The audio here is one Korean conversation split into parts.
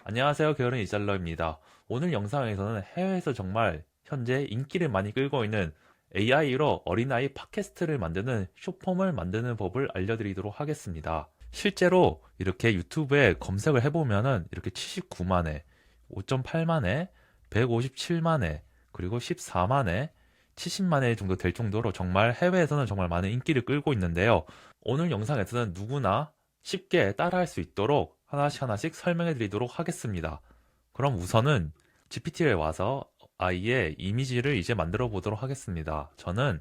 안녕하세요. 게으른 이잘러입니다. 오늘 영상에서는 해외에서 정말 현재 인기를 많이 끌고 있는 AI로 어린아이 팟캐스트를 만드는 숏폼을 만드는 법을 알려드리도록 하겠습니다. 실제로 이렇게 유튜브에 검색을 해보면은 이렇게 79만회, 5.8만회, 157만회, 그리고 14만회, 70만회 정도 될 정도로 정말 해외에서는 정말 많은 인기를 끌고 있는데요. 오늘 영상에서는 누구나 쉽게 따라할 수 있도록 하나씩 하나씩 설명해 드리도록 하겠습니다. 그럼 우선은 GPT에 와서 아이의 이미지를 이제 만들어 보도록 하겠습니다. 저는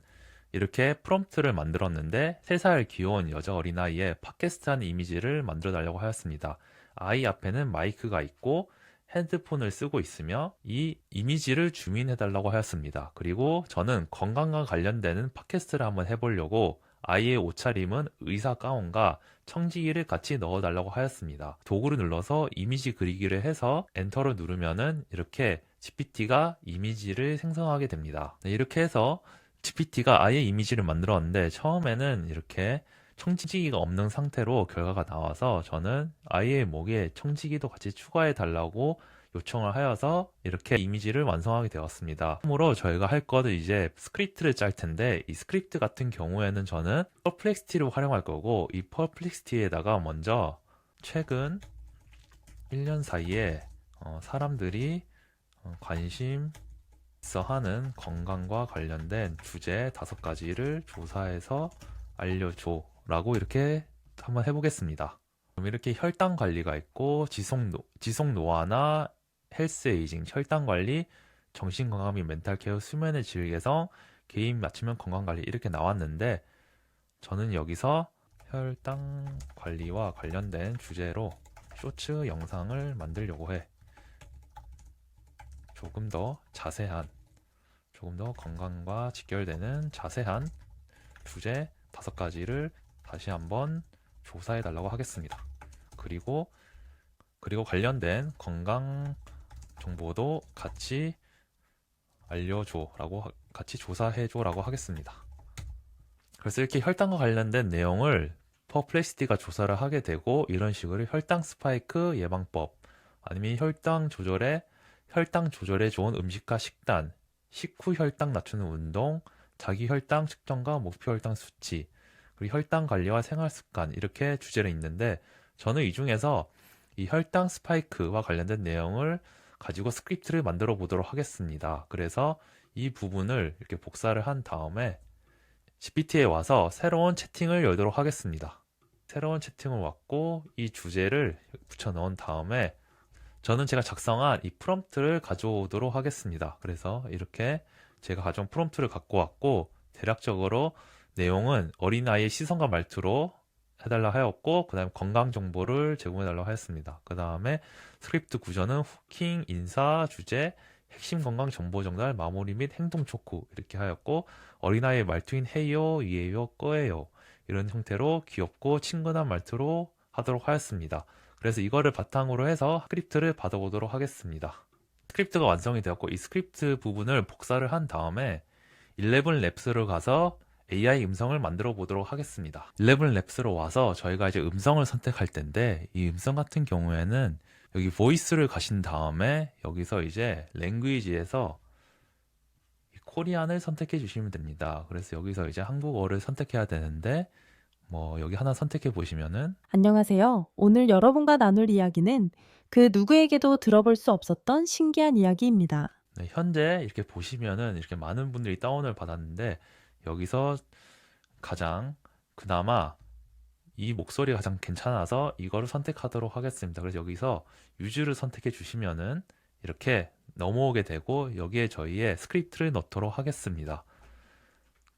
이렇게 프롬프트를 만들었는데 3살 귀여운 여자 어린아이의 팟캐스트한 이미지를 만들어 달라고 하였습니다. 아이 앞에는 마이크가 있고 핸드폰을 쓰고 있으며 이 이미지를 줌인해 달라고 하였습니다. 그리고 저는 건강과 관련되는 팟캐스트를 한번 해보려고 아이의 옷차림은 의사 가운과 청지기를 같이 넣어달라고 하였습니다. 도구를 눌러서 이미지 그리기를 해서 엔터를 누르면은 이렇게 GPT가 이미지를 생성하게 됩니다. 네, 이렇게 해서 GPT가 아예 이미지를 만들었는데 처음에는 이렇게 청지기가 없는 상태로 결과가 나와서 저는 아이의 목에 청지기도 같이 추가해 달라고 요청을 하여서 이렇게 이미지를 완성하게 되었습니다. 그러므로 저희가 할 거는 이제 스크립트를 짤 텐데 이 스크립트 같은 경우에는 저는 퍼플렉시티를 활용할 거고 이 퍼플렉시티에다가 먼저 최근 1년 사이에 사람들이 관심 있어 하는 건강과 관련된 주제 5가지를 조사해서 알려줘 라고 이렇게 한번 해보겠습니다. 그럼 이렇게 혈당 관리가 있고 지속 노화나 헬스 에이징, 혈당 관리, 정신 건강 및 멘탈 케어, 수면의 질 개선, 개인 맞춤형 건강 관리 이렇게 나왔는데 저는 여기서 혈당 관리와 관련된 주제로 쇼츠 영상을 만들려고 해. 조금 더 자세한, 조금 더 건강과 직결되는 자세한 주제 5가지를 다시 한번 조사해 달라고 하겠습니다. 그리고 관련된 건강 정보도 같이 알려줘라고 같이 조사해줘라고 하겠습니다. 그래서 이렇게 혈당과 관련된 내용을 퍼플렉시티가 조사를 하게 되고 이런 식으로 혈당 스파이크 예방법 아니면 혈당 조절에 좋은 음식과 식단, 식후 혈당 낮추는 운동, 자기 혈당 측정과 목표 혈당 수치, 그리고 혈당 관리와 생활 습관 이렇게 주제를 있는데 저는 이 중에서 이 혈당 스파이크와 관련된 내용을 가지고 스크립트를 만들어 보도록 하겠습니다. 그래서 이 부분을 이렇게 복사를 한 다음에 GPT에 와서 새로운 채팅을 열도록 하겠습니다. 새로운 채팅을 왔고 이 주제를 붙여 넣은 다음에 저는 제가 작성한 이 프롬프트를 가져오도록 하겠습니다. 그래서 이렇게 제가 가져온 프롬프트를 갖고 왔고 대략적으로 내용은 어린아이의 시선과 말투로 해달라 하였고 그 다음에 건강 정보를 제공해달라고 하였습니다. 그 다음에 스크립트 구조는 후킹, 인사, 주제, 핵심 건강 정보 전달, 마무리 및 행동 촉구 이렇게 하였고 어린아이의 말투인 해요, 예요, 꺼예요 이런 형태로 귀엽고 친근한 말투로 하도록 하였습니다. 그래서 이거를 바탕으로 해서 스크립트를 받아보도록 하겠습니다. 스크립트가 완성이 되었고 이 스크립트 부분을 복사를 한 다음에 11랩스로 가서 AI 음성을 만들어 보도록 하겠습니다. 11랩스로 와서 저희가 이제 음성을 선택할 텐데 이 음성 같은 경우에는 여기 보이스를 가신 다음에 여기서 이제 랭귀지에서 코리안을 선택해 주시면 됩니다. 그래서 여기서 이제 한국어를 선택해야 되는데 여기 하나 선택해 보시면은 안녕하세요. 오늘 여러분과 나눌 이야기는 그 누구에게도 들어볼 수 없었던 신기한 이야기입니다. 네, 현재 이렇게 보시면은 이렇게 많은 분들이 다운을 받았는데 여기서 가장 그나마 이 목소리가 가장 괜찮아서 이거를 선택하도록 하겠습니다. 그래서 여기서 유즈를 선택해 주시면은 이렇게 넘어오게 되고 여기에 저희의 스크립트를 넣도록 하겠습니다.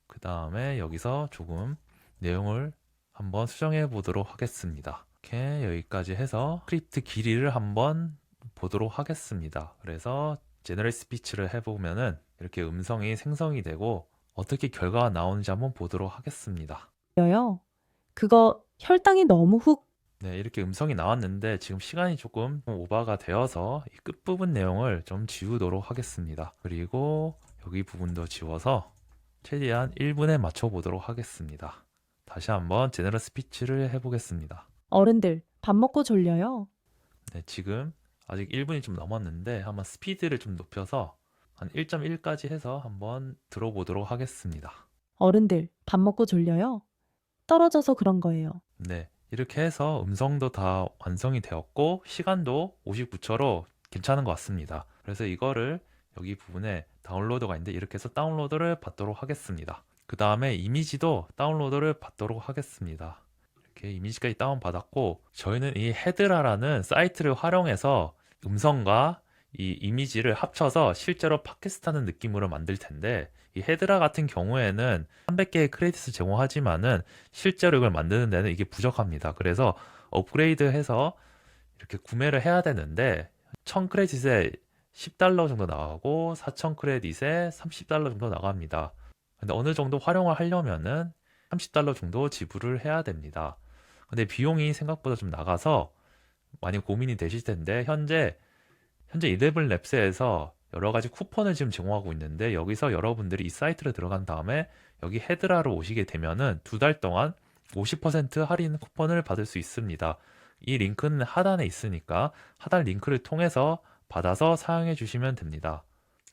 그 다음에 여기서 조금 내용을 한번 수정해 보도록 하겠습니다. 이렇게 여기까지 해서 스크립트 길이를 한번 보도록 하겠습니다. 그래서 제너럴 스피치를 해보면은 이렇게 음성이 생성이 되고 어떻게 결과가 나오는지 한번 보도록 하겠습니다. 요 그거 혈당이 너무 훅. 네, 이렇게 음성이 나왔는데 지금 시간이 조금 오버가 되어서 이 끝부분 내용을 좀 지우도록 하겠습니다. 그리고 여기 부분도 지워서 최대한 1분에 맞춰 보도록 하겠습니다. 다시 한번 제너럴 스피치를 해보겠습니다. 어른들 밥 먹고 졸려요. 네, 지금 아직 1분이 좀 넘었는데 한번 스피드를 좀 높여서 한 1.1까지 해서 한번 들어보도록 하겠습니다. 어른들, 밥 먹고 졸려요? 떨어져서 그런 거예요. 네, 이렇게 해서 음성도 다 완성이 되었고 시간도 59초로 괜찮은 것 같습니다. 그래서 이거를 여기 부분에 다운로드가 있는데 이렇게 해서 다운로드를 받도록 하겠습니다. 그 다음에 이미지도 다운로드를 받도록 하겠습니다. 이렇게 이미지까지 다운받았고 저희는 이 헤드라라는 사이트를 활용해서 음성과 이 이미지를 합쳐서 실제로 팟캐스트 하는 느낌으로 만들 텐데 이 헤드라 같은 경우에는 300개의 크레딧을 제공하지만은 실제로 이걸 만드는 데는 이게 부족합니다. 그래서 업그레이드해서 이렇게 구매를 해야 되는데 1000 크레딧에 $10 정도 나가고 4000 크레딧에 $30 정도 나갑니다. 근데 어느 정도 활용을 하려면은 $30 정도 지불을 해야 됩니다. 근데 비용이 생각보다 좀 나가서 많이 고민이 되실 텐데 현재 11랩스에서 여러 가지 쿠폰을 지금 제공하고 있는데 여기서 여러분들이 이 사이트로 들어간 다음에 여기 헤드라로 오시게 되면은 2달 동안 50% 할인 쿠폰을 받을 수 있습니다. 이 링크는 하단에 있으니까 하단 링크를 통해서 받아서 사용해 주시면 됩니다.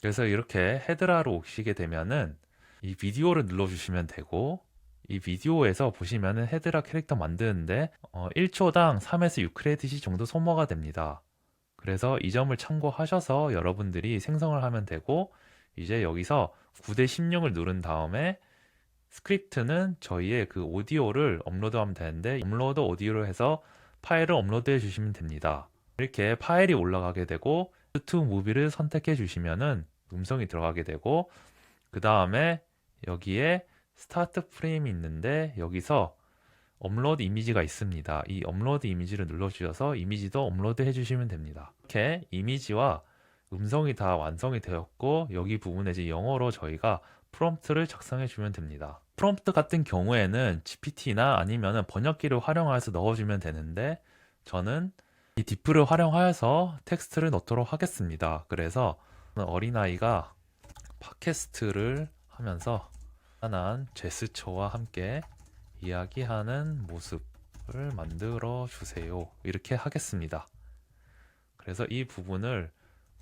그래서 이렇게 헤드라로 오시게 되면은 이 비디오를 눌러주시면 되고 이 비디오에서 보시면은 헤드라 캐릭터 만드는데 1초당 3에서 6크레딧이 정도 소모가 됩니다. 그래서 이 점을 참고하셔서 여러분들이 생성을 하면 되고 이제 여기서 9:16을 누른 다음에 스크립트는 저희의 그 오디오를 업로드하면 되는데 업로드 오디오로 해서 파일을 업로드해 주시면 됩니다. 이렇게 파일이 올라가게 되고 유튜브 무비를 선택해 주시면은 음성이 들어가게 되고 그 다음에 여기에 스타트 프레임이 있는데 여기서 업로드 이미지가 있습니다. 이 업로드 이미지를 눌러주셔서 이미지도 업로드 해주시면 됩니다. 이렇게 이미지와 음성이 다 완성이 되었고 여기 부분에 이제 영어로 저희가 프롬프트를 작성해 주면 됩니다. 프롬프트 같은 경우에는 GPT나 아니면 번역기를 활용해서 넣어주면 되는데 저는 이 디프를 활용하여서 텍스트를 넣도록 하겠습니다. 그래서 어린아이가 팟캐스트를 하면서 편안한 제스처와 함께 이야기하는 모습을 만들어 주세요. 이렇게 하겠습니다. 그래서 이 부분을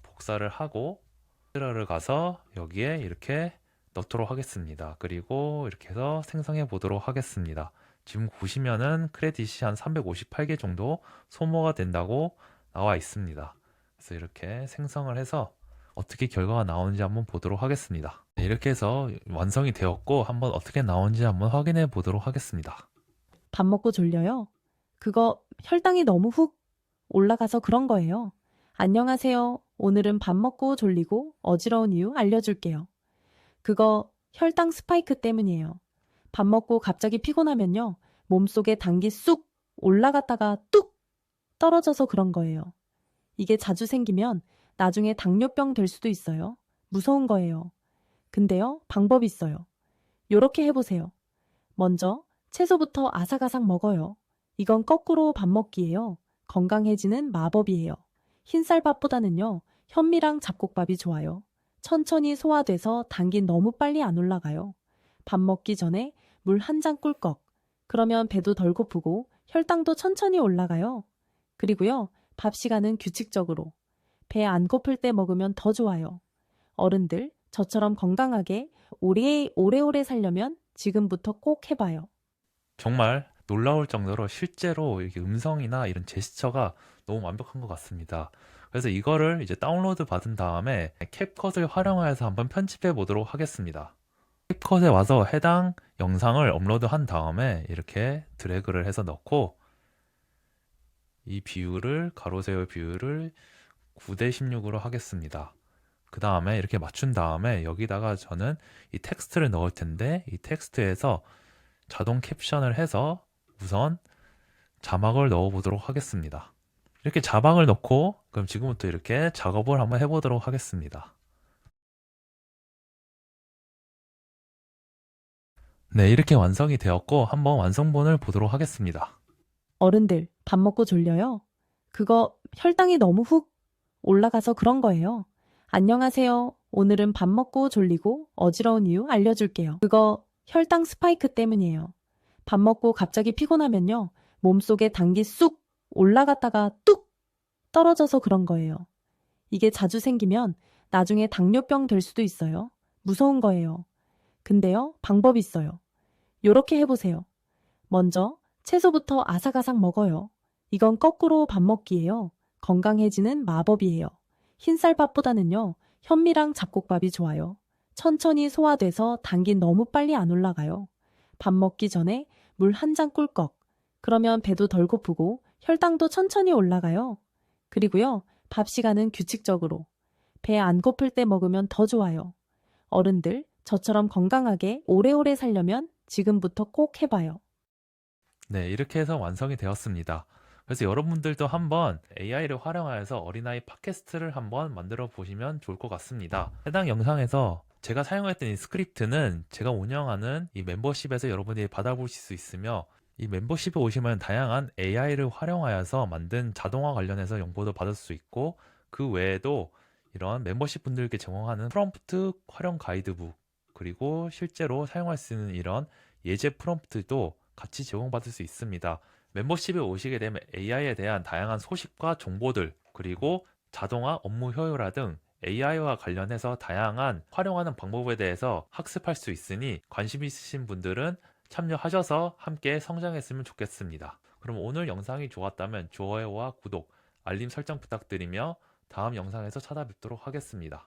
복사를 하고 헤드라를 가서 여기에 이렇게 넣도록 하겠습니다. 그리고 이렇게 해서 생성해 보도록 하겠습니다. 지금 보시면은 크레딧이 한 358개 정도 소모가 된다고 나와 있습니다. 그래서 이렇게 생성을 해서 어떻게 결과가 나오는지 한번 보도록 하겠습니다. 네, 이렇게 해서 완성이 되었고 한번 어떻게 나오는지 한번 확인해 보도록 하겠습니다. 밥 먹고 졸려요? 그거 혈당이 너무 훅 올라가서 그런 거예요. 안녕하세요. 오늘은 밥 먹고 졸리고 어지러운 이유 알려줄게요. 그거 혈당 스파이크 때문이에요. 밥 먹고 갑자기 피곤하면요. 몸속에 당기 쑥 올라갔다가 뚝 떨어져서 그런 거예요. 이게 자주 생기면 나중에 당뇨병 될 수도 있어요. 무서운 거예요. 근데요, 방법이 있어요. 요렇게 해보세요. 먼저 채소부터 아삭아삭 먹어요. 이건 거꾸로 밥 먹기예요. 건강해지는 마법이에요. 흰쌀밥보다는요, 현미랑 잡곡밥이 좋아요. 천천히 소화돼서 당이 너무 빨리 안 올라가요. 밥 먹기 전에 물 한 잔 꿀꺽. 그러면 배도 덜 고프고 혈당도 천천히 올라가요. 그리고요, 밥 시간은 규칙적으로. 배 안 고플 때 먹으면 더 좋아요. 어른들, 저처럼 건강하게 오래오래 살려면 지금부터 꼭 해봐요. 정말 놀라울 정도로 실제로 이렇게 음성이나 이런 제스처가 너무 완벽한 것 같습니다. 그래서 이거를 이제 다운로드 받은 다음에 캡컷을 활용해서 한번 편집해 보도록 하겠습니다. 캡컷에 와서 해당 영상을 업로드한 다음에 이렇게 드래그를 해서 넣고 이 비율을 가로 세로 비율을 9:16으로 하겠습니다. 그 다음에 이렇게 맞춘 다음에 여기다가 저는 이 텍스트를 넣을 텐데 이 텍스트에서 자동 캡션을 해서 우선 자막을 넣어 보도록 하겠습니다. 이렇게 자막을 넣고 그럼 지금부터 이렇게 작업을 한번 해보도록 하겠습니다. 네, 이렇게 완성이 되었고 한번 완성본을 보도록 하겠습니다. 어른들, 밥 먹고 졸려요? 그거 혈당이 너무 훅 올라가서 그런 거예요. 안녕하세요. 오늘은 밥 먹고 졸리고 어지러운 이유 알려줄게요. 그거 혈당 스파이크 때문이에요. 밥 먹고 갑자기 피곤하면요. 몸속에 당기 쑥 올라갔다가 뚝 떨어져서 그런 거예요. 이게 자주 생기면 나중에 당뇨병 될 수도 있어요. 무서운 거예요. 근데요, 방법이 있어요. 요렇게 해보세요. 먼저 채소부터 아삭아삭 먹어요. 이건 거꾸로 밥 먹기예요. 건강해지는 마법이에요. 흰쌀밥보다는요, 현미랑 잡곡밥이 좋아요. 천천히 소화돼서 당이 너무 빨리 안 올라가요. 밥 먹기 전에 물 한 잔 꿀꺽. 그러면 배도 덜 고프고 혈당도 천천히 올라가요. 그리고요, 밥 시간은 규칙적으로. 배 안 고플 때 먹으면 더 좋아요. 어른들, 저처럼 건강하게 오래오래 살려면 지금부터 꼭 해봐요. 네, 이렇게 해서 완성이 되었습니다. 그래서 여러분들도 한번 AI를 활용하여서 어린아이 팟캐스트를 한번 만들어 보시면 좋을 것 같습니다. 해당 영상에서 제가 사용했던 이 스크립트는 제가 운영하는 이 멤버십에서 여러분들이 받아보실 수 있으며, 이 멤버십에 오시면 다양한 AI를 활용하여서 만든 자동화 관련해서 정보도 받을 수 있고, 그 외에도 이런 멤버십 분들께 제공하는 프롬프트 활용 가이드북, 그리고 실제로 사용할 수 있는 이런 예제 프롬프트도 같이 제공받을 수 있습니다. 멤버십에 오시게 되면 AI에 대한 다양한 소식과 정보들, 그리고 자동화 업무 효율화 등 AI와 관련해서 다양한 활용하는 방법에 대해서 학습할 수 있으니 관심 있으신 분들은 참여하셔서 함께 성장했으면 좋겠습니다. 그럼 오늘 영상이 좋았다면 좋아요와 구독, 알림 설정 부탁드리며 다음 영상에서 찾아뵙도록 하겠습니다.